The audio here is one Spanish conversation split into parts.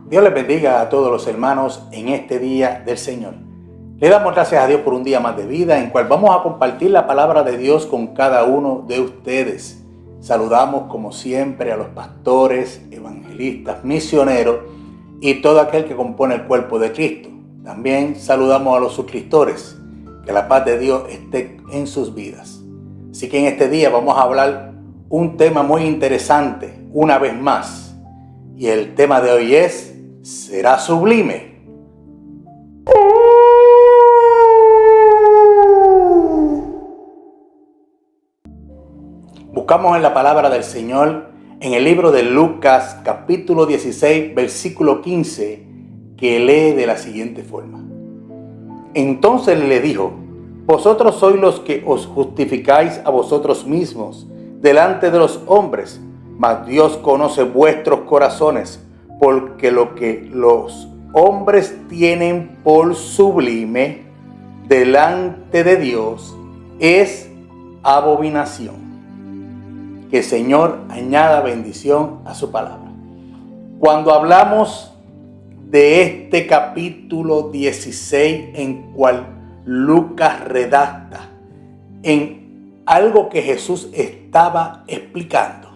Dios les bendiga a todos los hermanos en este día del Señor. Le damos gracias a Dios por un día más de vida en cual vamos a compartir la palabra de Dios con cada uno de ustedes. Saludamos como siempre a los pastores, evangelistas, misioneros y todo aquel que compone el cuerpo de Cristo. También saludamos a los suscriptores. Que la paz de Dios esté en sus vidas. Así que en este día vamos a hablar un tema muy interesante una vez más. Y el tema de hoy es: ¿será sublime? Buscamos en la palabra del Señor en el libro de Lucas, capítulo 16, versículo 15, que lee de la siguiente forma. Entonces le dijo: vosotros sois los que os justificáis a vosotros mismos delante de los hombres, mas Dios conoce vuestros corazones, porque lo que los hombres tienen por sublime delante de Dios es abominación. Que el Señor añada bendición a su palabra. Cuando hablamos de este capítulo 16 en cual Lucas redacta en algo que Jesús estaba explicando.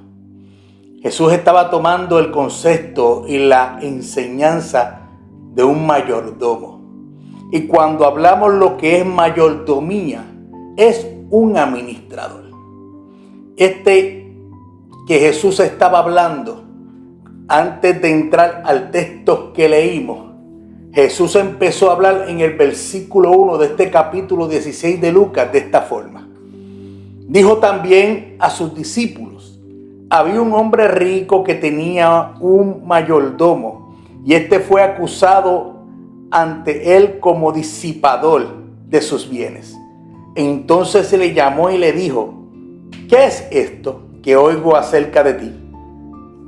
Jesús estaba tomando el concepto y la enseñanza de un mayordomo. Y cuando hablamos lo que es mayordomía, es un administrador. Que Jesús estaba hablando, antes de entrar al texto que leímos, Jesús empezó a hablar en el versículo 1 de este capítulo 16 de Lucas de esta forma. Dijo también a sus discípulos: había un hombre rico que tenía un mayordomo, y este fue acusado ante él como disipador de sus bienes. Entonces se le llamó y le dijo: ¿qué es esto que oigo acerca de ti?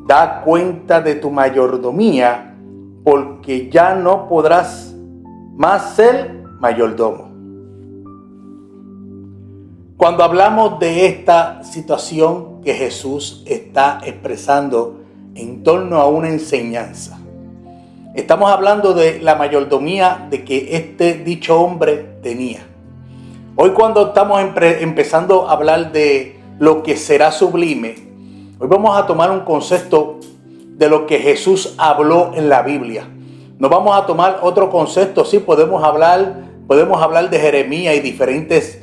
Da cuenta de tu mayordomía, porque ya no podrás más ser mayordomo. Cuando hablamos de esta situación que Jesús está expresando en torno a una enseñanza, estamos hablando de la mayordomía de que este dicho hombre tenía. Hoy, cuando estamos empezando a hablar de lo que será sublime, hoy vamos a tomar un concepto de lo que Jesús habló en la Biblia. No vamos a tomar otro concepto. Sí, podemos hablar de Jeremías y diferentes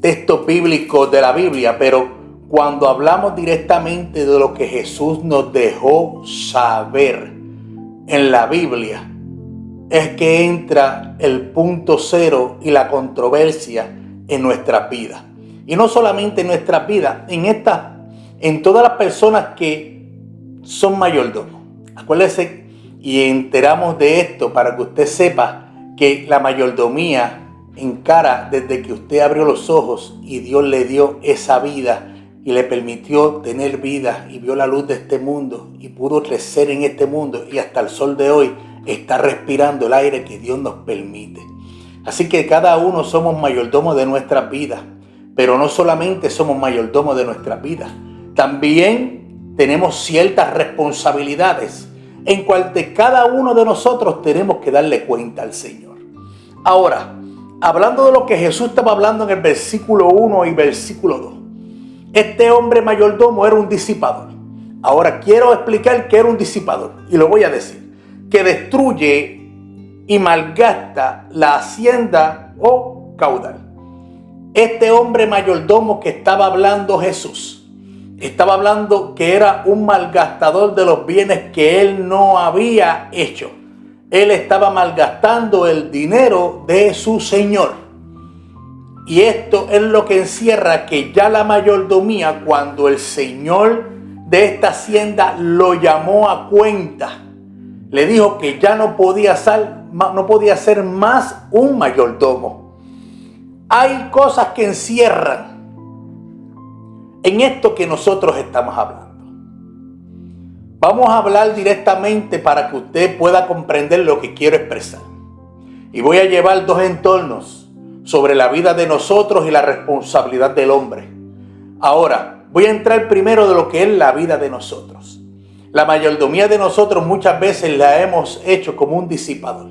textos bíblicos de la Biblia, pero cuando hablamos directamente de lo que Jesús nos dejó saber en la Biblia, es que entra el punto cero y la controversia en nuestras vidas. Y no solamente en nuestras vidas, en todas las personas que son mayordomos. Acuérdese y enteramos de esto para que usted sepa que la mayordomía encara desde que usted abrió los ojos y Dios le dio esa vida y le permitió tener vida y vio la luz de este mundo y pudo crecer en este mundo, y hasta el sol de hoy está respirando el aire que Dios nos permite. Así que cada uno somos mayordomos de nuestras vidas, pero no solamente somos mayordomos de nuestras vidas, también tenemos ciertas responsabilidades en cual de cada uno de nosotros tenemos que darle cuenta al Señor. Ahora, hablando de lo que Jesús estaba hablando en el versículo 1 y versículo 2. Este hombre mayordomo era un disipador. Ahora quiero explicar qué era un disipador y lo voy a decir. Que destruye y malgasta la hacienda o caudal. Este hombre mayordomo que estaba hablando Jesús, estaba hablando que era un malgastador de los bienes que él no había hecho. Él estaba malgastando el dinero de su Señor. Y esto es lo que encierra que ya la mayordomía, cuando el Señor de esta hacienda lo llamó a cuenta, le dijo que ya no podía ser más un mayordomo. Hay cosas que encierran en esto que nosotros estamos hablando. Vamos a hablar directamente para que usted pueda comprender lo que quiero expresar. Y voy a llevar dos entornos sobre la vida de nosotros y la responsabilidad del hombre. Ahora, voy a entrar primero de lo que es la vida de nosotros. La mayordomía de nosotros muchas veces la hemos hecho como un disipador.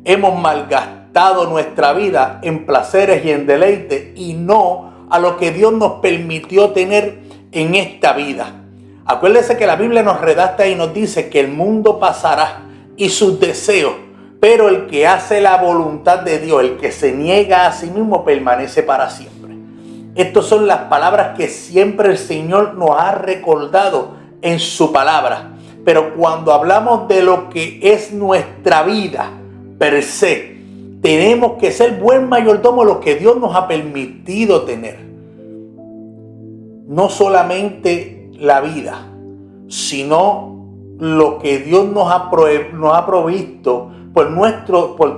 Hemos malgastado nuestra vida en placeres y en deleites y no a lo que Dios nos permitió tener en esta vida. Acuérdese que la Biblia nos redacta y nos dice que el mundo pasará y sus deseos, pero el que hace la voluntad de Dios, el que se niega a sí mismo, permanece para siempre. Estas son las palabras que siempre el Señor nos ha recordado en su palabra. Pero cuando hablamos de lo que es nuestra vida per se, tenemos que ser buen mayordomo de lo que Dios nos ha permitido tener. No solamente la vida, sino lo que Dios nos ha provisto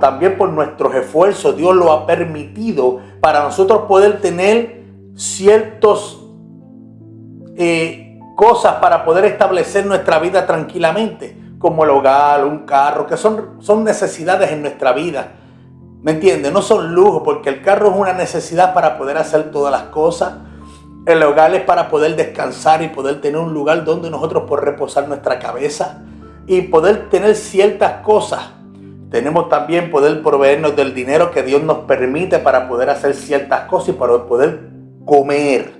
también por nuestros esfuerzos. Dios lo ha permitido para nosotros poder tener ciertas cosas para poder establecer nuestra vida tranquilamente, como el hogar, un carro, que son necesidades en nuestra vida. ¿Me entiendes? No son lujos, porque el carro es una necesidad para poder hacer todas las cosas. El hogar es para poder descansar y poder tener un lugar donde nosotros podamos reposar nuestra cabeza y poder tener ciertas cosas. Tenemos también poder proveernos del dinero que Dios nos permite para poder hacer ciertas cosas y para poder comer.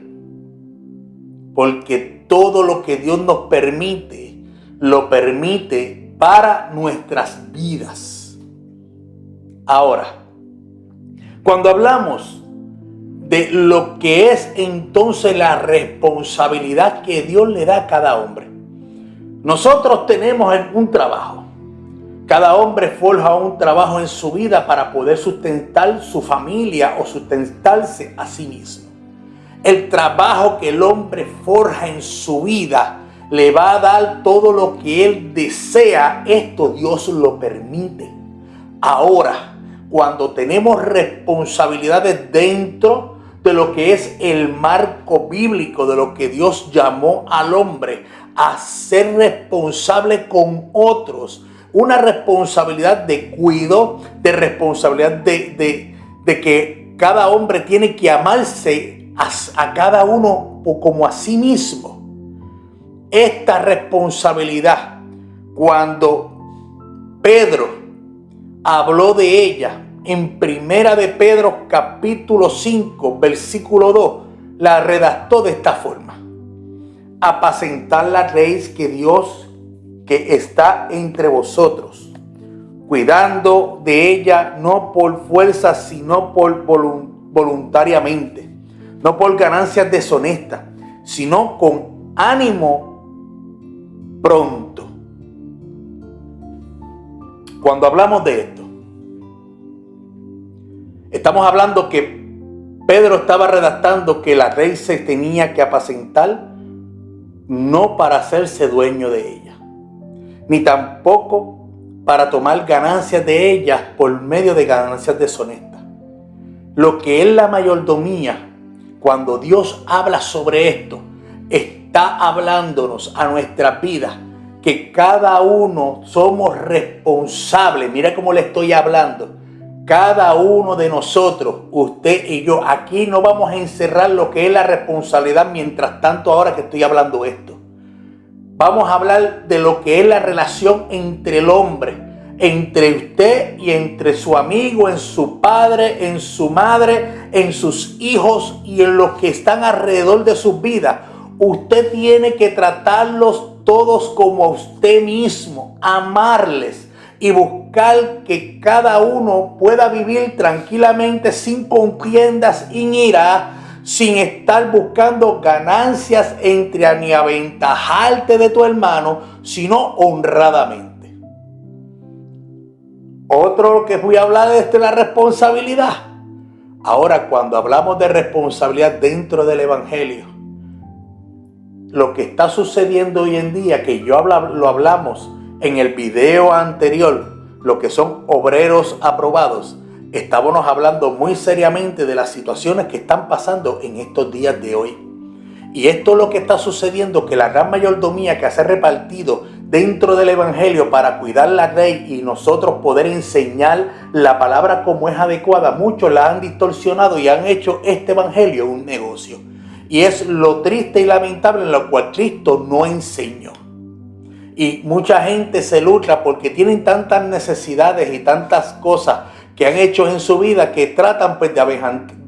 Porque todo lo que Dios nos permite, lo permite para nuestras vidas. Ahora, cuando hablamos de lo que es entonces la responsabilidad que Dios le da a cada hombre, nosotros tenemos un trabajo. Cada hombre forja un trabajo en su vida para poder sustentar su familia o sustentarse a sí mismo. El trabajo que el hombre forja en su vida le va a dar todo lo que él desea. Esto Dios lo permite. Ahora, cuando tenemos responsabilidades dentro de lo que es el marco bíblico, de lo que Dios llamó al hombre a ser responsable con otros, una responsabilidad de cuidado, de responsabilidad de que cada hombre tiene que amarse a cada uno como a sí mismo. Esta responsabilidad, cuando Pedro habló de ella en Primera de Pedro capítulo 5 versículo 2, la redactó de esta forma: apacentar la res que Dios que está entre vosotros, cuidando de ella no por fuerza, sino por voluntariamente, no por ganancias deshonestas, sino con ánimo pronto. Cuando hablamos de esto, estamos hablando que Pedro estaba redactando que la red se tenía que apacentar no para hacerse dueño de ella, ni tampoco para tomar ganancias de ellas por medio de ganancias deshonestas. Lo que es la mayordomía, cuando Dios habla sobre esto, está hablándonos a nuestras vidas que cada uno somos responsables. Mira cómo le estoy hablando. Cada uno de nosotros, usted y yo, aquí no vamos a encerrar lo que es la responsabilidad mientras tanto ahora que estoy hablando esto. Vamos a hablar de lo que es la relación entre el hombre, entre usted y entre su amigo, en su padre, en su madre, en sus hijos y en los que están alrededor de sus vidas. Usted tiene que tratarlos todos como a usted mismo, amarles y buscar que cada uno pueda vivir tranquilamente sin contiendas y ira, sin estar buscando ganancias entre ni aventajarte de tu hermano, sino honradamente. Otro que voy a hablar es de la responsabilidad. Ahora, cuando hablamos de responsabilidad dentro del Evangelio, lo que está sucediendo hoy en día, que lo hablamos en el video anterior, lo que son obreros aprobados, estábamos hablando muy seriamente de las situaciones que están pasando en estos días de hoy. Y esto es lo que está sucediendo, que la gran mayordomía que se ha repartido dentro del Evangelio para cuidar la ley y nosotros poder enseñar la palabra como es adecuada, muchos la han distorsionado y han hecho este Evangelio un negocio. Y es lo triste y lamentable en lo cual Cristo no enseñó. y mucha gente se lucha porque tienen tantas necesidades y tantas cosas que han hecho en su vida que tratan pues de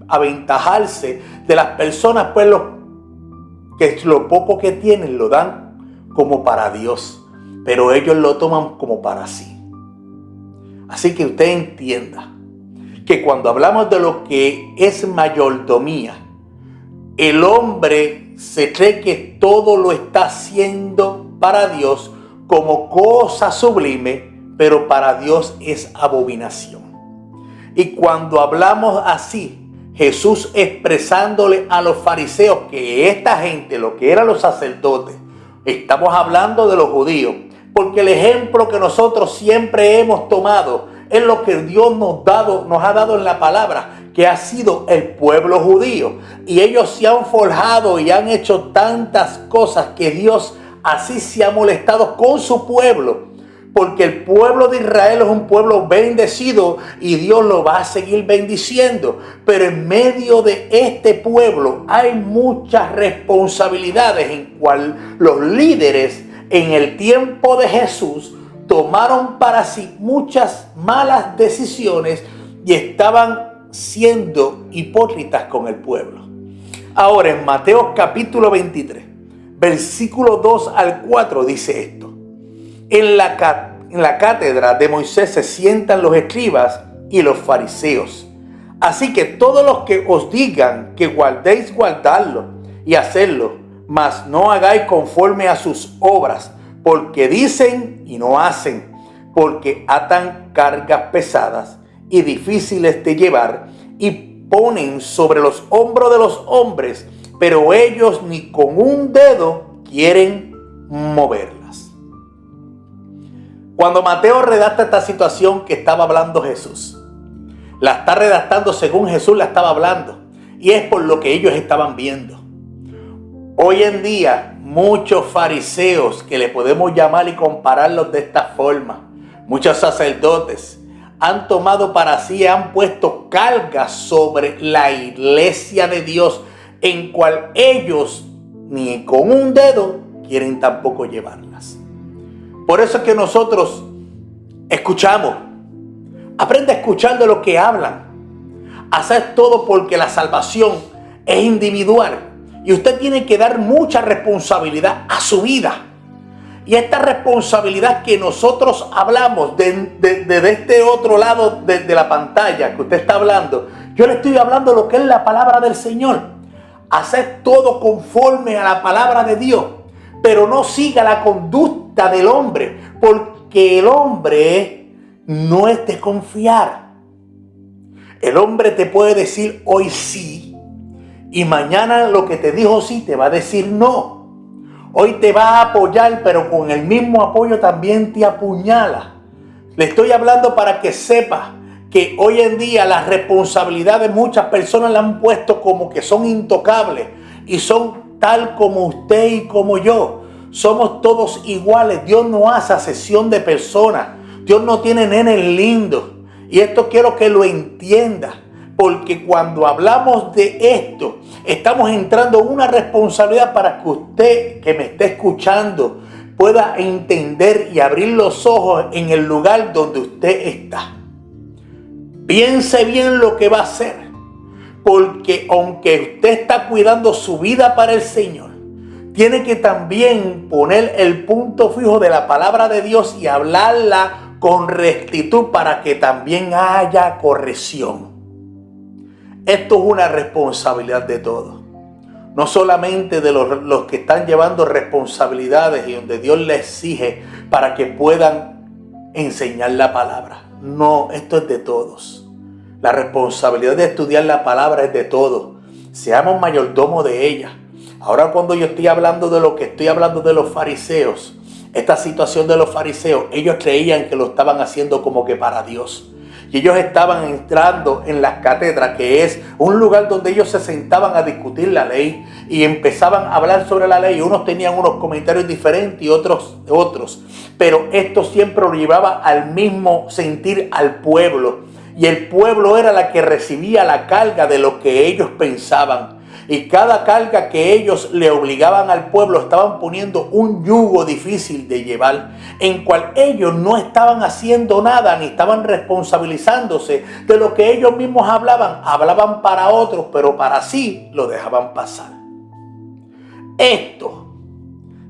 aventajarse de las personas, pues lo poco que tienen lo dan como para Dios, pero ellos lo toman como para sí. Así que usted entienda que cuando hablamos de lo que es mayordomía, el hombre se cree que todo lo está haciendo para Dios como cosa sublime, pero para Dios es abominación. Y cuando hablamos así, Jesús expresándole a los fariseos que esta gente, lo que eran los sacerdotes, estamos hablando de los judíos, porque el ejemplo que nosotros siempre hemos tomado es lo que Dios nos ha dado en la palabra, que ha sido el pueblo judío. Y ellos se han forjado y han hecho tantas cosas que Dios así se ha molestado con su pueblo. Porque el pueblo de Israel es un pueblo bendecido y Dios lo va a seguir bendiciendo. Pero en medio de este pueblo hay muchas responsabilidades en cual los líderes en el tiempo de Jesús tomaron para sí muchas malas decisiones y estaban siendo hipócritas con el pueblo. Ahora en Mateo capítulo 23, versículo 2 al 4 dice esto. En la cátedra de Moisés se sientan los escribas y los fariseos. Así que todos los que os digan que guardéis, guardadlo y hacerlo, mas no hagáis conforme a sus obras, porque dicen y no hacen, porque atan cargas pesadas y difíciles de llevar y ponen sobre los hombros de los hombres, pero ellos ni con un dedo quieren moverlas. Cuando Mateo redacta esta situación que estaba hablando Jesús, la está redactando según Jesús la estaba hablando, y es por lo que ellos estaban viendo. Hoy en día, muchos fariseos, que le podemos llamar y compararlos de esta forma, muchos sacerdotes, han tomado para sí, han puesto cargas sobre la iglesia de Dios, en cual ellos ni con un dedo quieren tampoco llevarlas. Por eso es que nosotros escuchamos. Aprende a escuchar de lo que hablan. Hacer todo porque la salvación es individual. Y usted tiene que dar mucha responsabilidad a su vida. Y esta responsabilidad que nosotros hablamos de este otro lado de la pantalla que usted está hablando, yo le estoy hablando de lo que es la palabra del Señor. Hacer todo conforme a la palabra de Dios. Pero no siga la conducta del hombre, porque el hombre no es de confiar. El hombre te puede decir hoy sí, y mañana lo que te dijo sí te va a decir no. Hoy te va a apoyar, pero con el mismo apoyo también te apuñala. Le estoy hablando para que sepa que hoy en día las responsabilidades de muchas personas la han puesto como que son intocables y son tal como usted y como yo. Somos todos iguales. Dios no hace acepción de personas. Dios no tiene nenes lindos. Y esto quiero que lo entienda. Porque cuando hablamos de esto, estamos entrando en una responsabilidad para que usted que me esté escuchando pueda entender y abrir los ojos en el lugar donde usted está. Piense bien lo que va a hacer. Porque aunque usted está cuidando su vida para el Señor, tiene que también poner el punto fijo de la palabra de Dios y hablarla con rectitud para que también haya corrección. Esto es una responsabilidad de todos. No solamente de los que están llevando responsabilidades y donde Dios les exige para que puedan enseñar la palabra. No, esto es de todos. La responsabilidad de estudiar la palabra es de todos. Seamos mayordomos de ella. Ahora cuando yo estoy hablando de lo que estoy hablando de los fariseos, esta situación de los fariseos, ellos creían que lo estaban haciendo como que para Dios. Y ellos estaban entrando en las cátedras, que es un lugar donde ellos se sentaban a discutir la ley y empezaban a hablar sobre la ley. Unos tenían unos comentarios diferentes y otros. Pero esto siempre lo llevaba al mismo sentir al pueblo. Y el pueblo era la que recibía la carga de lo que ellos pensaban. Y cada carga que ellos le obligaban al pueblo estaban poniendo un yugo difícil de llevar, en cual ellos no estaban haciendo nada ni estaban responsabilizándose de lo que ellos mismos hablaban. Hablaban para otros, pero para sí lo dejaban pasar. Esto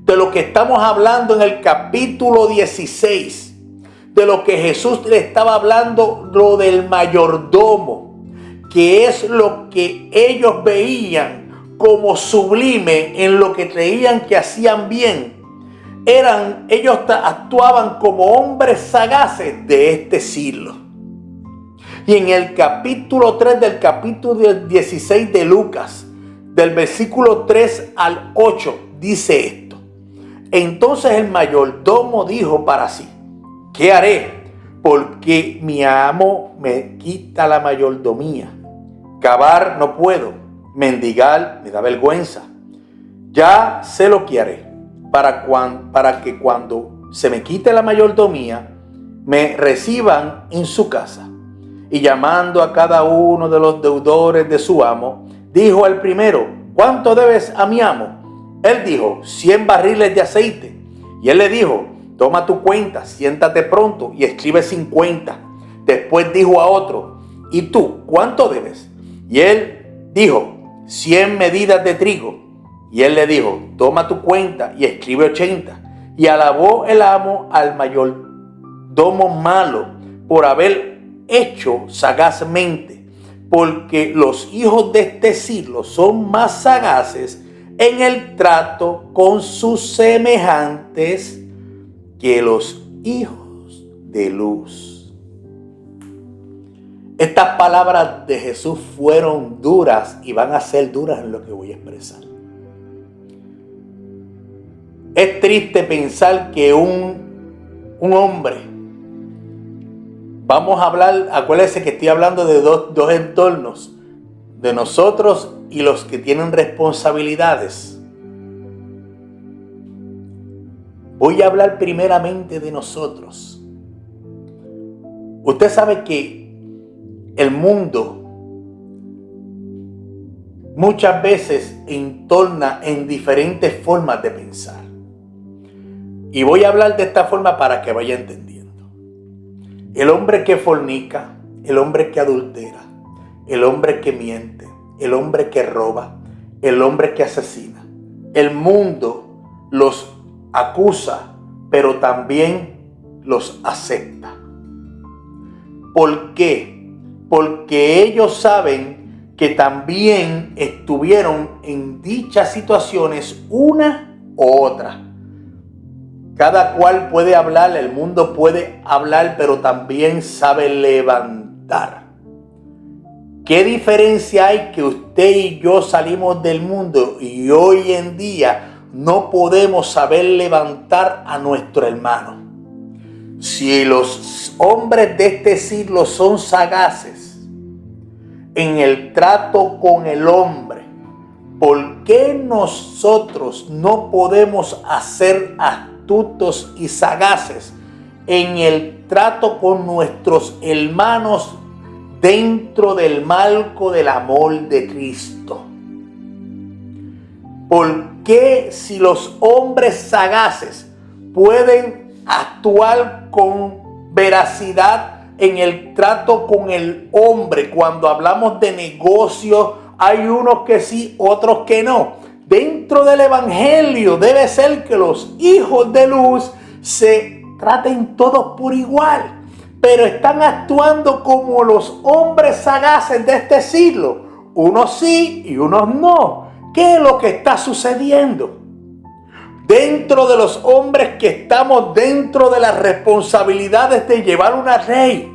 de lo que estamos hablando en el capítulo 16, de lo que Jesús le estaba hablando, lo del mayordomo, que es lo que ellos veían como sublime en lo que creían que hacían bien. Ellos actuaban como hombres sagaces de este siglo. Y en el capítulo 3 del capítulo 16 de Lucas, del versículo 3 al 8, dice esto. Entonces el mayordomo dijo para sí: ¿qué haré? Porque mi amo me quita la mayordomía. Cavar no puedo, mendigar me da vergüenza. Ya sé lo que haré para que cuando se me quite la mayordomía, me reciban en su casa. Y llamando a cada uno de los deudores de su amo, dijo al primero: ¿cuánto debes a mi amo? Él dijo: 100 barriles de aceite. Y él le dijo: toma tu cuenta, siéntate pronto y escribe 50. Después dijo a otro: ¿y tú cuánto debes? Y él dijo: 100 medidas de trigo. Y él le dijo: toma tu cuenta y escribe 80. Y alabó el amo al mayordomo malo por haber hecho sagazmente, porque los hijos de este siglo son más sagaces en el trato con sus semejantes que los hijos de luz. Estas palabras de Jesús fueron duras y van a ser duras en lo que voy a expresar. Es triste pensar que un hombre, vamos a hablar, acuérdense que estoy hablando de dos entornos, de nosotros y los que tienen responsabilidades. Voy a hablar primeramente de nosotros. Usted sabe que el mundo muchas veces entorna en diferentes formas de pensar. Y voy a hablar de esta forma para que vaya entendiendo. El hombre que fornica, el hombre que adultera, el hombre que miente, el hombre que roba, el hombre que asesina. El mundo los acusa, pero también los acepta. ¿Por qué? Porque ellos saben que también estuvieron en dichas situaciones una u otra. Cada cual puede hablar, el mundo puede hablar, pero también sabe levantar. ¿Qué diferencia hay que usted y yo salimos del mundo y hoy en día no podemos saber levantar a nuestro hermano? Si los hombres de este siglo son sagaces en el trato con el hombre, ¿por qué nosotros no podemos ser astutos y sagaces en el trato con nuestros hermanos dentro del marco del amor de Cristo? ¿Por qué si los hombres sagaces pueden actuar con veracidad en el trato con el hombre? Cuando hablamos de negocios, hay unos que sí, otros que no. Dentro del evangelio debe ser que los hijos de luz se traten todos por igual, pero están actuando como los hombres sagaces de este siglo. Unos sí y unos no. ¿Qué es lo que está sucediendo? Dentro de los hombres que estamos dentro de las responsabilidades de llevar una ley,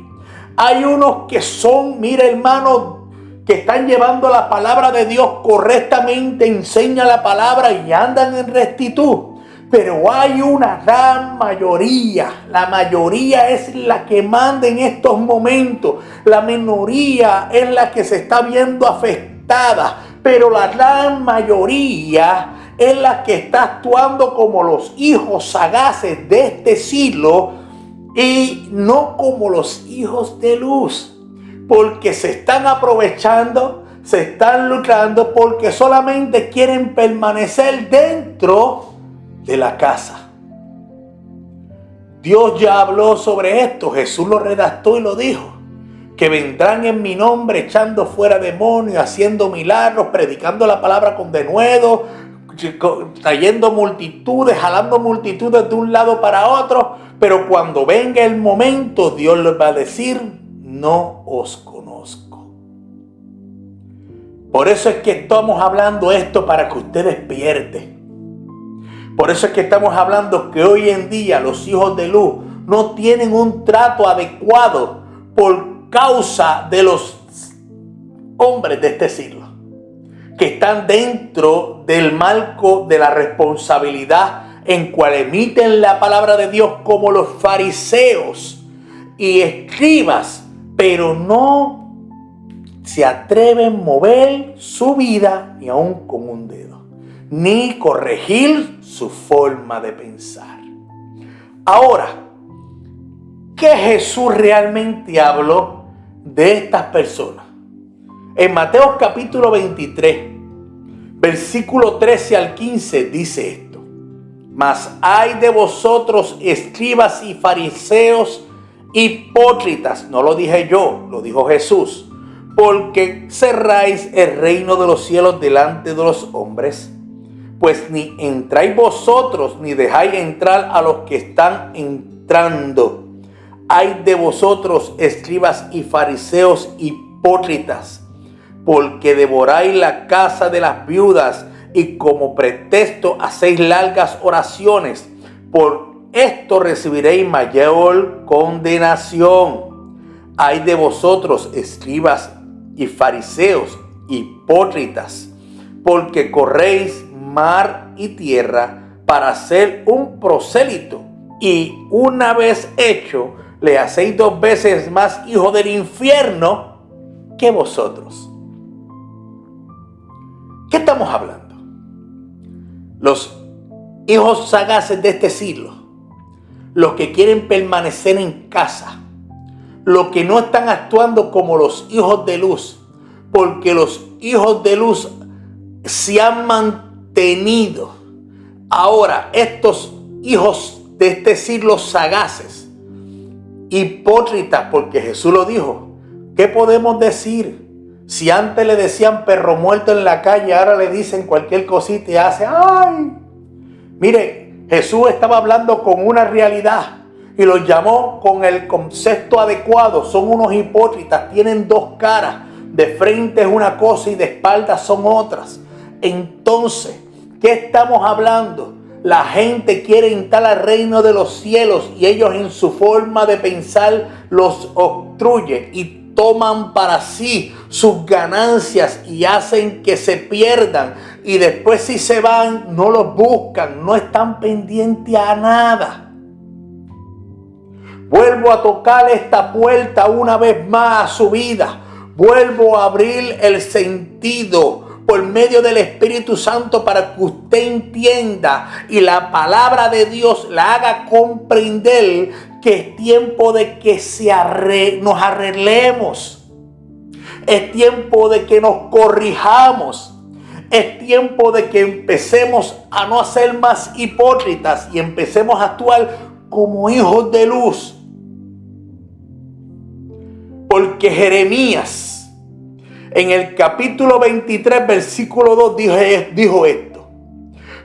hay unos que son, mira hermano, que están llevando la palabra de Dios correctamente, enseñan la palabra y andan en rectitud. Pero hay una gran mayoría, la mayoría es la que manda en estos momentos, la minoría es la que se está viendo afectada, pero la gran mayoría es la que está actuando como los hijos sagaces de este siglo y no como los hijos de luz, porque se están aprovechando, se están luchando porque solamente quieren permanecer dentro de la casa. Dios ya habló sobre esto. Jesús lo redactó y lo dijo. Que vendrán en mi nombre echando fuera demonios, haciendo milagros, predicando la palabra con denuedo, trayendo multitudes, jalando multitudes de un lado para otro. Pero cuando venga el momento, Dios les va a decir, no os conozco. Por eso es que estamos hablando esto para que usted despierte. Por eso es que estamos hablando que hoy en día los hijos de luz no tienen un trato adecuado por causa de los hombres de este siglo, que están dentro del marco de la responsabilidad en cual emiten la palabra de Dios como los fariseos y escribas, pero no se atreven a mover su vida ni aun con un dedo, ni corregir su forma de pensar. Ahora, ¿qué Jesús realmente habló de estas personas? En Mateo capítulo 23, versículo 13 al 15 dice esto. Mas hay de vosotros, escribas y fariseos, hipócritas, no lo dije yo, lo dijo Jesús, porque cerráis el reino de los cielos delante de los hombres, pues ni entráis vosotros, ni dejáis entrar a los que están entrando. Hay de vosotros, escribas y fariseos hipócritas, porque devoráis la casa de las viudas y como pretexto hacéis largas oraciones. Por esto recibiréis mayor condenación. Hay de vosotros, escribas y fariseos hipócritas, porque corréis mar y tierra para ser un prosélito, y una vez hecho, le hacéis 2 veces más hijo del infierno que vosotros. ¿Qué estamos hablando? Los hijos sagaces de este siglo, los que quieren permanecer en casa, los que no están actuando como los hijos de luz, porque los hijos de luz se han mantenido. Ahora, estos hijos de este siglo sagaces, hipócritas, porque Jesús lo dijo. ¿Qué podemos decir? Si antes le decían perro muerto en la calle, ahora le dicen cualquier cosita y hace ¡ay! Mire, Jesús estaba hablando con una realidad y los llamó con el concepto adecuado. Son unos hipócritas, tienen 2 caras. De frente es una cosa y de espaldas son otras. Entonces, ¿qué estamos hablando? La gente quiere entrar al reino de los cielos y ellos en su forma de pensar los obstruyen y toman para sí sus ganancias y hacen que se pierdan. Y después si se van, no los buscan, no están pendientes a nada. Vuelvo a tocar esta puerta una vez más a su vida. Vuelvo a abrir el sentido por medio del Espíritu Santo para que usted entienda y la palabra de Dios la haga comprender que es tiempo de que nos arreglemos. Es tiempo de que nos corrijamos. Es tiempo de que empecemos a no ser más hipócritas y empecemos a actuar como hijos de luz. Porque Jeremías, en el capítulo 23, versículo 2, dijo esto.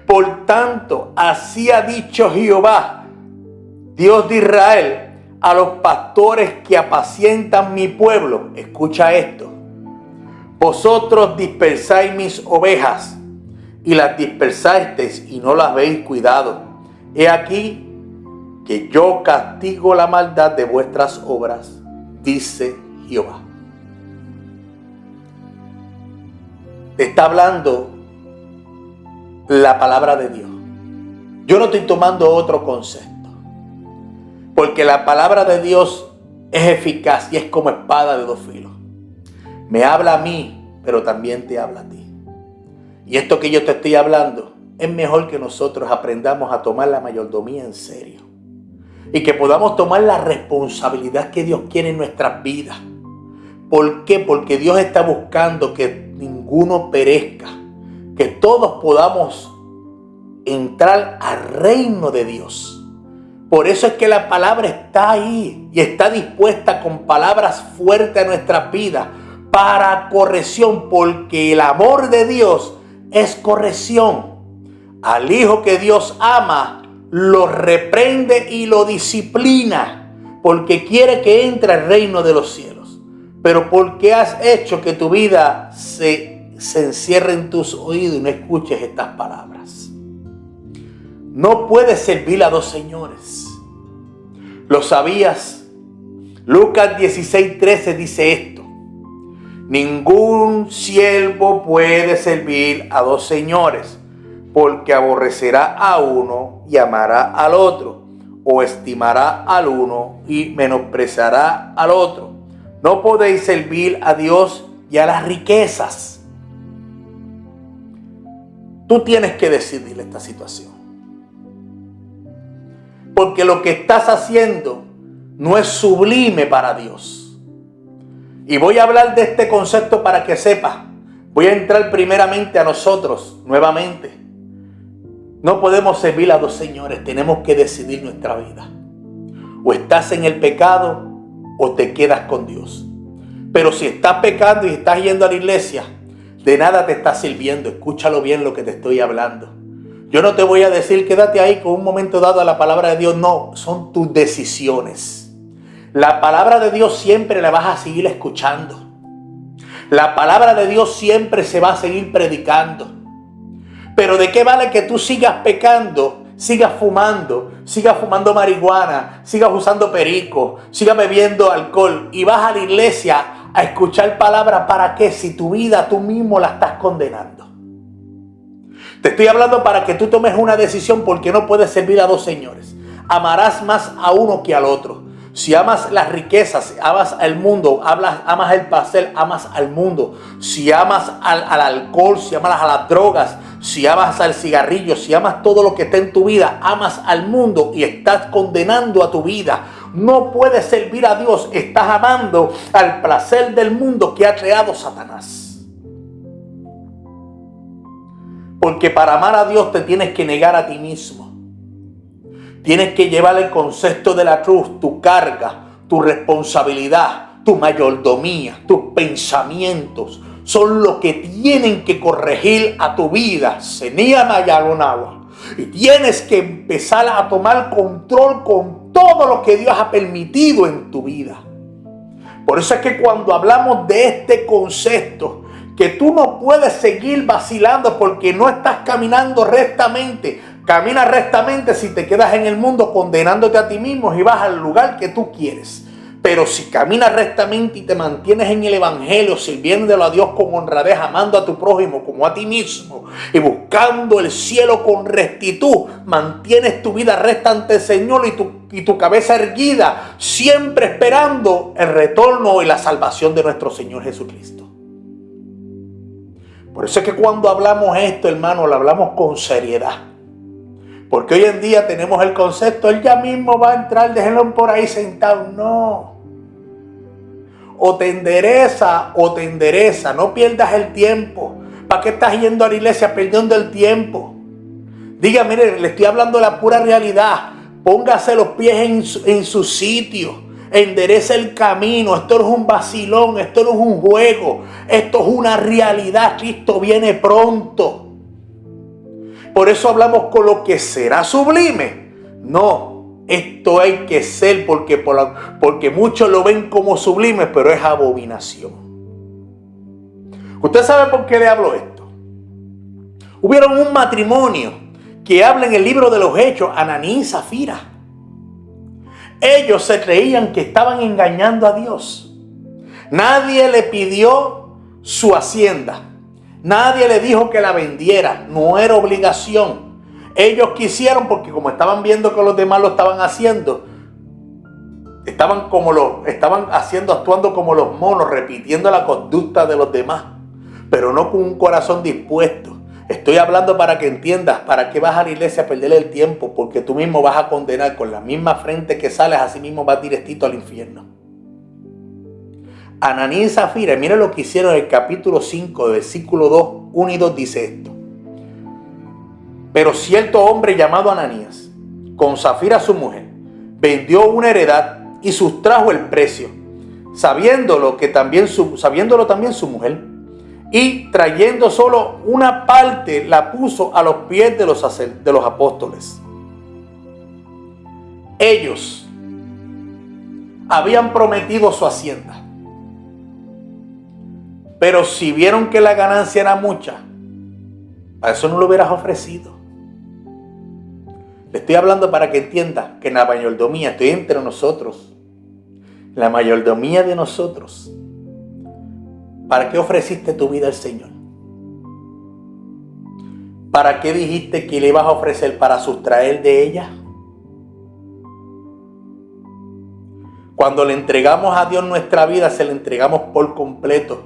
Por tanto, así ha dicho Jehová, Dios de Israel, a los pastores que apacientan mi pueblo. Escucha esto. Vosotros dispersáis mis ovejas, y las dispersasteis y no las veis cuidado. He aquí que yo castigo la maldad de vuestras obras, dice Jehová. Te está hablando la palabra de Dios. Yo no estoy tomando otro concepto. Porque la palabra de Dios es eficaz y es como espada de 2 filos. Me habla a mí, pero también te habla a ti. Y esto que yo te estoy hablando, es mejor que nosotros aprendamos a tomar la mayordomía en serio. Y que podamos tomar la responsabilidad que Dios quiere en nuestras vidas. ¿Por qué? Porque Dios está buscando que ninguno perezca, que todos podamos entrar al reino de Dios. Por eso es que la palabra está ahí y está dispuesta con palabras fuertes a nuestras vidas para corrección, porque el amor de Dios es corrección. Al hijo que Dios ama, lo reprende y lo disciplina, porque quiere que entre al reino de los cielos. Pero ¿por qué has hecho que tu vida se encierre en tus oídos y no escuches estas palabras? No puedes servir a dos señores. ¿Lo sabías? Lucas 16:13 dice esto: ningún siervo puede servir a dos señores, porque aborrecerá a uno y amará al otro, o estimará al uno y menospreciará al otro. No podéis servir a Dios y a las riquezas. Tú tienes que decidir esta situación, porque lo que estás haciendo no es sublime para Dios. Y voy a hablar de este concepto para que sepas. Voy a entrar primeramente a nosotros nuevamente. No podemos servir a dos señores, tenemos que decidir nuestra vida. O estás en el pecado o te quedas con Dios. Pero si estás pecando y estás yendo a la iglesia, de nada te está sirviendo. Escúchalo bien lo que te estoy hablando. Yo no te voy a decir quédate ahí con un momento dado a la palabra de Dios. No, son tus decisiones. La palabra de Dios siempre la vas a seguir escuchando. La palabra de Dios siempre se va a seguir predicando. Pero ¿de qué vale que tú sigas pecando, sigas fumando marihuana, sigas usando perico, sigas bebiendo alcohol y vas a la iglesia a escuchar palabras? ¿Para qué? Si tu vida tú mismo la estás condenando. Te estoy hablando para que tú tomes una decisión, porque no puedes servir a dos señores. Amarás más a uno que al otro. Si amas las riquezas, amas al mundo, amas el placer, amas al mundo. Si amas al alcohol, si amas a las drogas, si amas al cigarrillo, si amas todo lo que está en tu vida, amas al mundo y estás condenando a tu vida. No puedes servir a Dios, estás amando al placer del mundo que ha creado Satanás. Porque para amar a Dios te tienes que negar a ti mismo. Tienes que llevar el concepto de la cruz, tu carga, tu responsabilidad, tu mayordomía, tus pensamientos. Son los que tienen que corregir a tu vida. Y tienes que empezar a tomar control con todo lo que Dios ha permitido en tu vida. Por eso es que cuando hablamos de este concepto, que tú no puedes seguir vacilando porque no estás caminando rectamente. Camina rectamente si te quedas en el mundo condenándote a ti mismo y vas al lugar que tú quieres. Pero si caminas rectamente y te mantienes en el evangelio, sirviéndolo a Dios con honradez, amando a tu prójimo como a ti mismo y buscando el cielo con rectitud, mantienes tu vida recta ante el Señor y tu cabeza erguida, siempre esperando el retorno y la salvación de nuestro Señor Jesucristo. Por eso es que cuando hablamos esto, hermano, lo hablamos con seriedad. Porque hoy en día tenemos el concepto, él ya mismo va a entrar, déjenlo por ahí sentado. No. O te endereza, no pierdas el tiempo. ¿Para qué estás yendo a la iglesia perdiendo el tiempo? Diga, mire, le estoy hablando de la pura realidad. Póngase los pies en su sitio. Enderece el camino. Esto no es un vacilón, esto no es un juego. Esto es una realidad. Cristo viene pronto. Por eso hablamos con lo que será sublime. No, esto hay que ser porque muchos lo ven como sublime, pero es abominación. ¿Usted sabe por qué le hablo esto? Hubieron un matrimonio que habla en el libro de los Hechos, Ananí y Zafira. Ellos se creían que estaban engañando a Dios. Nadie le pidió su hacienda. Nadie le dijo que la vendiera, no era obligación. Ellos quisieron porque como estaban viendo que los demás lo estaban haciendo, estaban actuando como los monos, repitiendo la conducta de los demás, pero no con un corazón dispuesto. Estoy hablando para que entiendas, para qué vas a la iglesia a perderle el tiempo, porque tú mismo vas a condenar con la misma frente que sales, así mismo vas directito al infierno. Ananías y Zafira, mira lo que hicieron en el capítulo 5, versículo 2, 1 y 2 dice esto. Pero cierto hombre llamado Ananías, con Zafira su mujer, vendió una heredad y sustrajo el precio, sabiéndolo también su mujer, y trayendo solo una parte la puso a los pies de los apóstoles. Ellos habían prometido su hacienda, pero si vieron que la ganancia era mucha, a eso no lo hubieras ofrecido. Le estoy hablando para que entienda que en la mayordomía estoy entre nosotros. La mayordomía de nosotros. ¿Para qué ofreciste tu vida al Señor? ¿Para qué dijiste que le ibas a ofrecer? ¿Para sustraer de ella? Cuando le entregamos a Dios nuestra vida, se la entregamos por completo.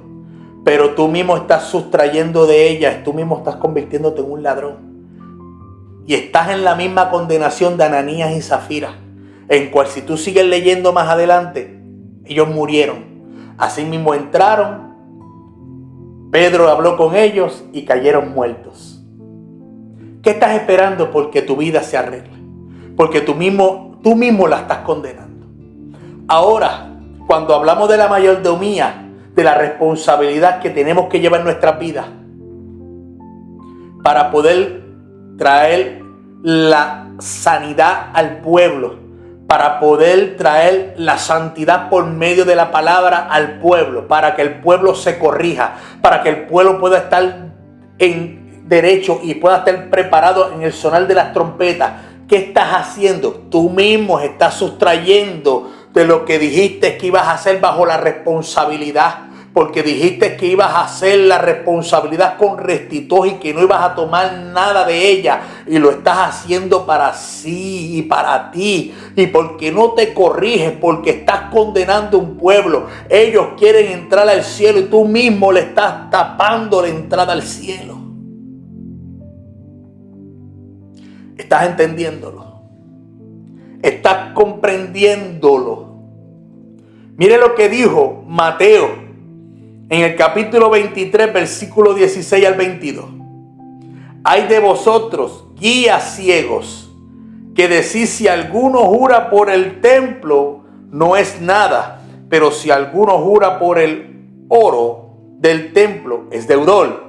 Pero tú mismo estás sustrayendo de ella, tú mismo estás convirtiéndote en un ladrón. Y estás en la misma condenación de Ananías y Zafira, en cual si tú sigues leyendo más adelante, ellos murieron. Así mismo entraron, Pedro habló con ellos y cayeron muertos. ¿Qué estás esperando porque tu vida se arregle? Porque tú mismo la estás condenando. Ahora, cuando hablamos de la mayordomía, de la responsabilidad que tenemos que llevar en nuestras vidas para poder traer la sanidad al pueblo, para poder traer la santidad por medio de la palabra al pueblo, para que el pueblo se corrija, para que el pueblo pueda estar en derecho y pueda estar preparado en el sonar de las trompetas. ¿Qué estás haciendo? Tú mismo estás sustrayendo de lo que dijiste que ibas a hacer bajo la responsabilidad. Porque dijiste que ibas a hacer la responsabilidad con rectitud y que no ibas a tomar nada de ella. Y lo estás haciendo para sí y para ti. Y porque no te corriges, porque estás condenando a un pueblo. Ellos quieren entrar al cielo y tú mismo le estás tapando la entrada al cielo. ¿Estás entendiéndolo? ¿Estás comprendiéndolo? Mire lo que dijo Mateo. En el capítulo 23, versículo 16 al 22. Hay de vosotros, guías ciegos, que decís si alguno jura por el templo, no es nada. Pero si alguno jura por el oro del templo, es deudor.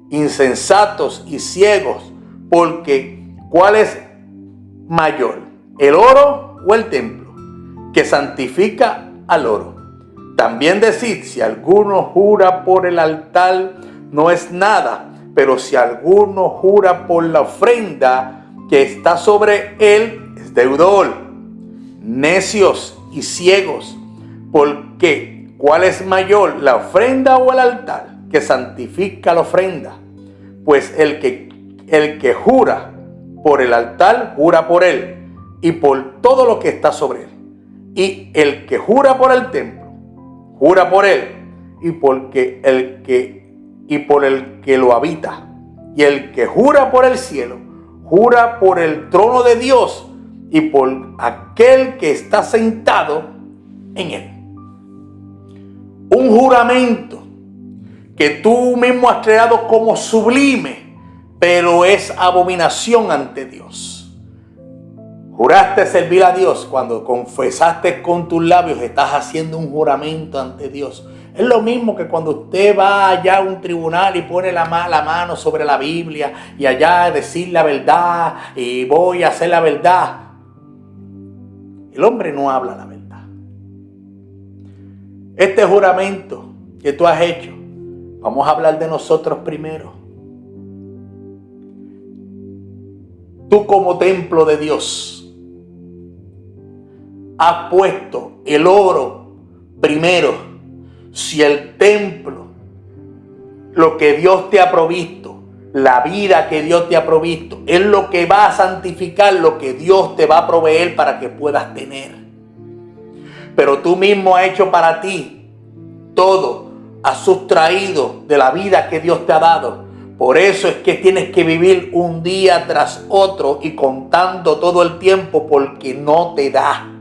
Insensatos y ciegos, porque ¿cuál es mayor? ¿El oro o el templo? Que santifica al oro. También decid, si alguno jura por el altar, no es nada. Pero si alguno jura por la ofrenda que está sobre él, es deudor. Necios y ciegos, porque ¿cuál es mayor, la ofrenda o el altar que santifica la ofrenda? Pues el que jura por el altar, jura por él y por todo lo que está sobre él. Y el que jura por el templo, jura por él y por el que lo habita. Y el que jura por el cielo, jura por el trono de Dios y por aquel que está sentado en él. Un juramento que tú mismo has creado como sublime, pero es abominación ante Dios. Juraste servir a Dios. Cuando confesaste con tus labios, estás haciendo un juramento ante Dios. Es lo mismo que cuando usted va allá a un tribunal y pone la mano sobre la Biblia y allá decir la verdad y voy a hacer la verdad. El hombre no habla la verdad. Este juramento que tú has hecho, vamos a hablar de nosotros primero. Tú como templo de Dios has puesto el oro primero. Si el templo, lo que Dios te ha provisto, la vida que Dios te ha provisto, es lo que va a santificar lo que Dios te va a proveer para que puedas tener. Pero tú mismo has hecho para ti todo, has sustraído de la vida que Dios te ha dado. Por eso es que tienes que vivir un día tras otro y contando todo el tiempo porque no te da.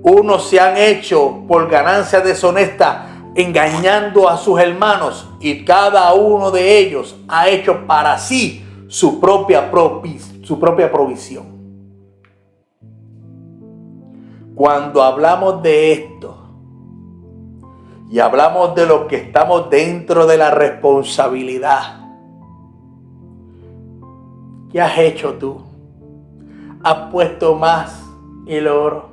Unos se han hecho por ganancia deshonesta, engañando a sus hermanos, y cada uno de ellos ha hecho para sí su propia provisión. Cuando hablamos de esto y hablamos de lo que estamos dentro de la responsabilidad, ¿qué has hecho tú? ¿Has puesto más el oro,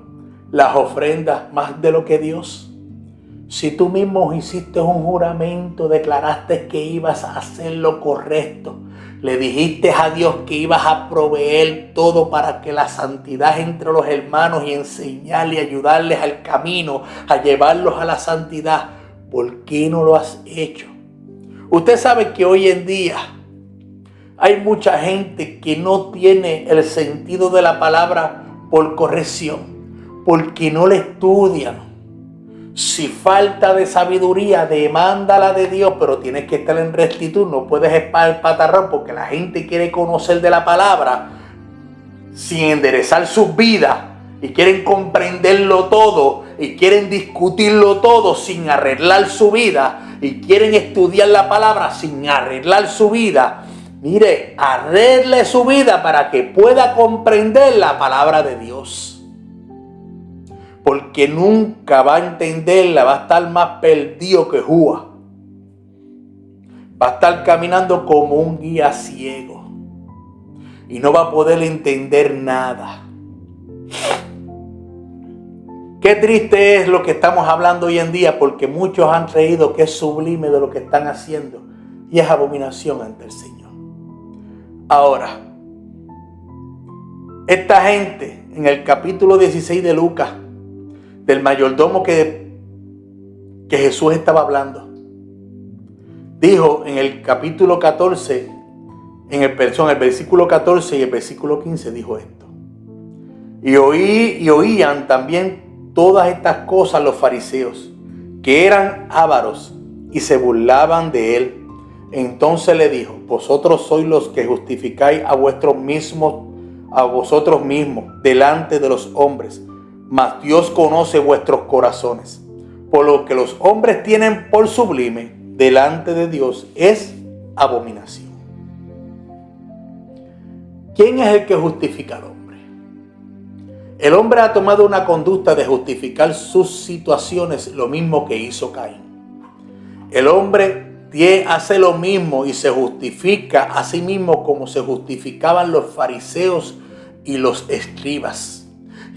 las ofrendas, más de lo que Dios? Si tú mismo hiciste un juramento, declaraste que ibas a hacer lo correcto, le dijiste a Dios que ibas a proveer todo para que la santidad entre los hermanos y enseñarle y ayudarles al camino, a llevarlos a la santidad, ¿por qué no lo has hecho? Usted sabe que hoy en día hay mucha gente que no tiene el sentido de la palabra por corrección, porque no le estudian. Si falta de sabiduría, demándala de Dios, pero tienes que estar en rectitud. No puedes estar el patarrón porque la gente quiere conocer de la palabra sin enderezar sus vidas y quieren comprenderlo todo y quieren discutirlo todo sin arreglar su vida y quieren estudiar la palabra sin arreglar su vida. Mire, arregle su vida para que pueda comprender la palabra de Dios. Porque nunca va a entenderla, va a estar más perdido que Judas. Va a estar caminando como un guía ciego. Y no va a poder entender nada. Qué triste es lo que estamos hablando hoy en día, porque muchos han creído que es sublime de lo que están haciendo. Y es abominación ante el Señor. Ahora, esta gente en el capítulo 16 de Lucas, del mayordomo que Jesús estaba hablando, dijo en el capítulo 14, en el versículo 14 y el versículo 15 dijo esto. Y oían también todas estas cosas los fariseos, que eran ávaros, y se burlaban de él. Entonces le dijo: vosotros sois los que justificáis a vosotros mismos delante de los hombres, mas Dios conoce vuestros corazones. Por lo que los hombres tienen por sublime delante de Dios es abominación. ¿Quién es el que justifica al hombre? El hombre ha tomado una conducta de justificar sus situaciones, lo mismo que hizo Caín. El hombre hace lo mismo y se justifica a sí mismo como se justificaban los fariseos y los escribas.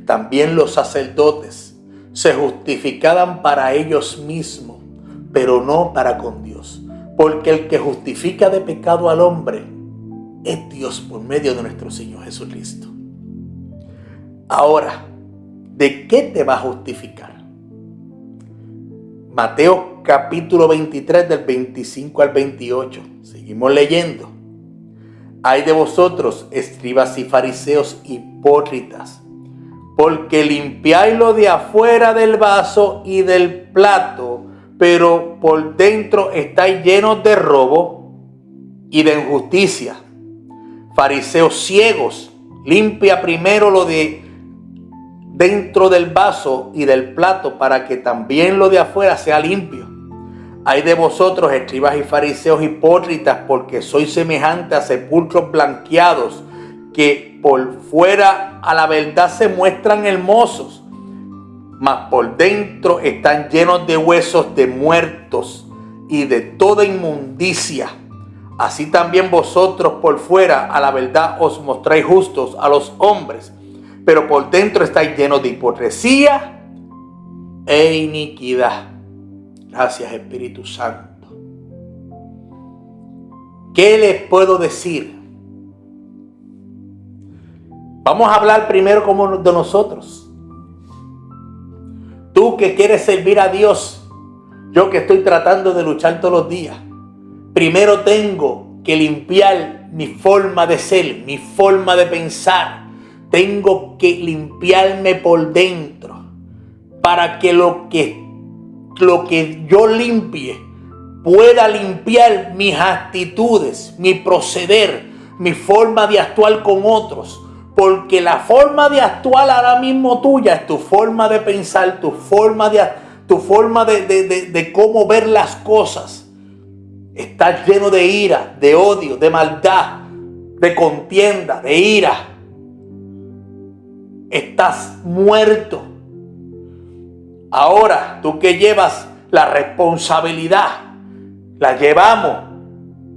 También los sacerdotes se justificaban para ellos mismos, pero no para con Dios. Porque el que justifica de pecado al hombre es Dios por medio de nuestro Señor Jesucristo. Ahora, ¿de qué te va a justificar? Mateo capítulo 23 del 25 al 28. Seguimos leyendo. Ay de vosotros, escribas y fariseos hipócritas, porque limpiáis lo de afuera del vaso y del plato, pero por dentro estáis llenos de robo y de injusticia. Fariseos ciegos, limpia primero lo de dentro del vaso y del plato, para que también lo de afuera sea limpio. Ay de vosotros, escribas y fariseos hipócritas, porque sois semejantes a sepulcros blanqueados, que por fuera a la verdad se muestran hermosos, mas por dentro están llenos de huesos de muertos y de toda inmundicia. Así también vosotros por fuera a la verdad os mostráis justos a los hombres, pero por dentro estáis llenos de hipocresía e iniquidad. Gracias, Espíritu Santo. ¿Qué les puedo decir? Vamos a hablar primero como de nosotros. Tú que quieres servir a Dios, yo que estoy tratando de luchar todos los días, primero tengo que limpiar mi forma de ser, mi forma de pensar. Tengo que limpiarme por dentro para que lo que yo limpie pueda limpiar mis actitudes, mi proceder, mi forma de actuar con otros. Porque la forma de actuar ahora mismo tuya es tu forma de pensar, tu forma de cómo ver las cosas. Estás lleno de ira, de odio, de maldad, de contienda, de ira. Estás muerto. Ahora, tú que llevas la responsabilidad, la llevamos.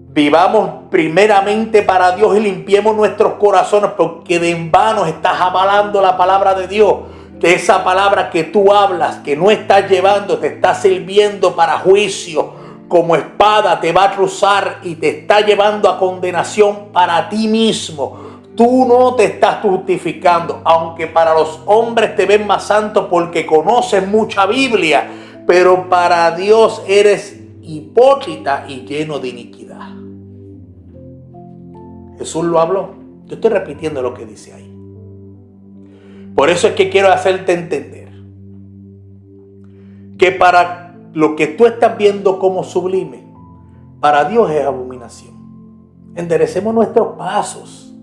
Vivamos primeramente para Dios y limpiemos nuestros corazones, porque de en vano estás avalando la palabra de Dios. Que esa palabra que tú hablas, que no estás llevando, te está sirviendo para juicio. Como espada te va a cruzar y te está llevando a condenación para ti mismo. Tú no te estás justificando, aunque para los hombres te ven más santo porque conoces mucha Biblia, pero para Dios eres hipócrita y lleno de iniquidad. Jesús lo habló. Yo estoy repitiendo lo que dice ahí. Por eso es que quiero hacerte entender que para lo que tú estás viendo como sublime, para Dios es abominación. Enderecemos nuestros pasos.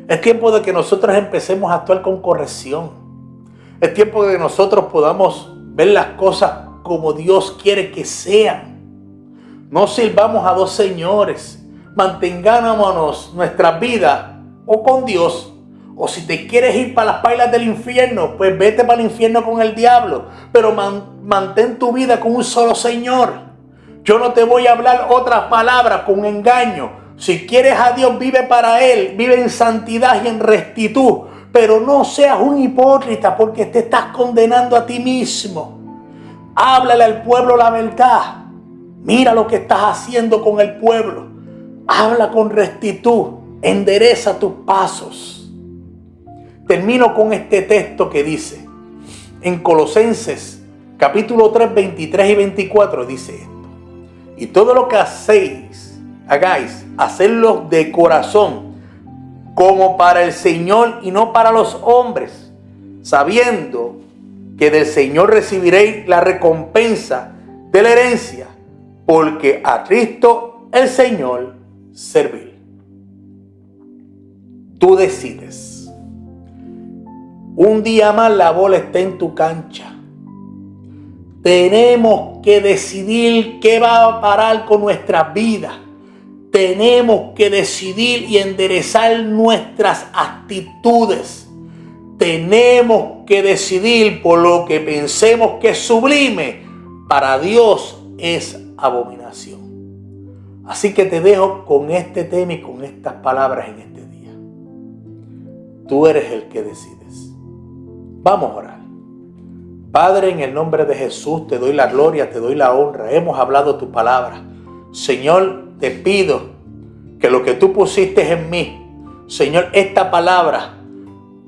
Es tiempo de que nosotros empecemos a actuar con corrección. Es tiempo de que nosotros podamos ver las cosas como Dios quiere que sean. No sirvamos a dos señores. Mantengámonos nuestra vida o con Dios, o si te quieres ir para las pailas del infierno, pues vete para el infierno con el diablo, pero mantén tu vida con un solo Señor. Yo no te voy a hablar otras palabras con engaño. Si quieres a Dios, vive para Él, vive en santidad y en rectitud, pero no seas un hipócrita porque te estás condenando a ti mismo. Háblale al pueblo la verdad. Mira lo que estás haciendo con el pueblo. Habla con rectitud, endereza tus pasos. Termino con este texto que dice, en Colosenses capítulo 3, 23 y 24 dice esto. Y todo lo que hagáis, hacedlo de corazón, como para el Señor y no para los hombres, sabiendo que del Señor recibiréis la recompensa de la herencia, porque a Cristo el Señor servir. Tú decides. Un día más la bola está en tu cancha. Tenemos que decidir qué va a parar con nuestras vidas. Tenemos que decidir y enderezar nuestras actitudes. Tenemos que decidir por lo que pensemos que es sublime. Para Dios es abominación. Así que te dejo con este tema y con estas palabras en este día. Tú eres el que decides. Vamos a orar. Padre, en el nombre de Jesús te doy la gloria, te doy la honra. Hemos hablado tu palabra. Señor, te pido que lo que tú pusiste en mí, Señor, esta palabra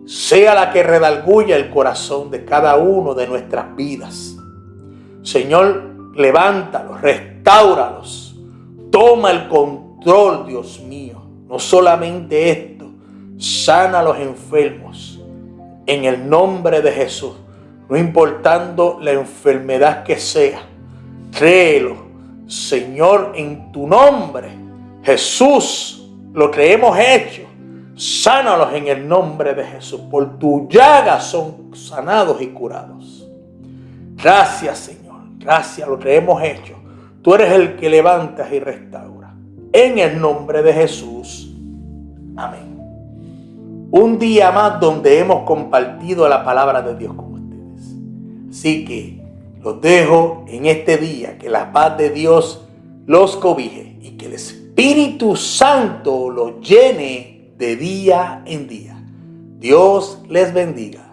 sea la que redarguya el corazón de cada uno de nuestras vidas. Señor, levántalos, restáuralos. Toma el control, Dios mío. No solamente esto, sana a los enfermos. En el nombre de Jesús, no importando la enfermedad que sea, créelo, Señor, en tu nombre. Jesús, lo que hemos hecho, sánalos en el nombre de Jesús. Por tu llaga son sanados y curados. Gracias, Señor. Gracias a lo que hemos hecho. Tú eres el que levantas y restaura. En el nombre de Jesús. Amén. Un día más donde hemos compartido la palabra de Dios con ustedes. Así que los dejo en este día. Que la paz de Dios los cobije y que el Espíritu Santo los llene de día en día. Dios les bendiga.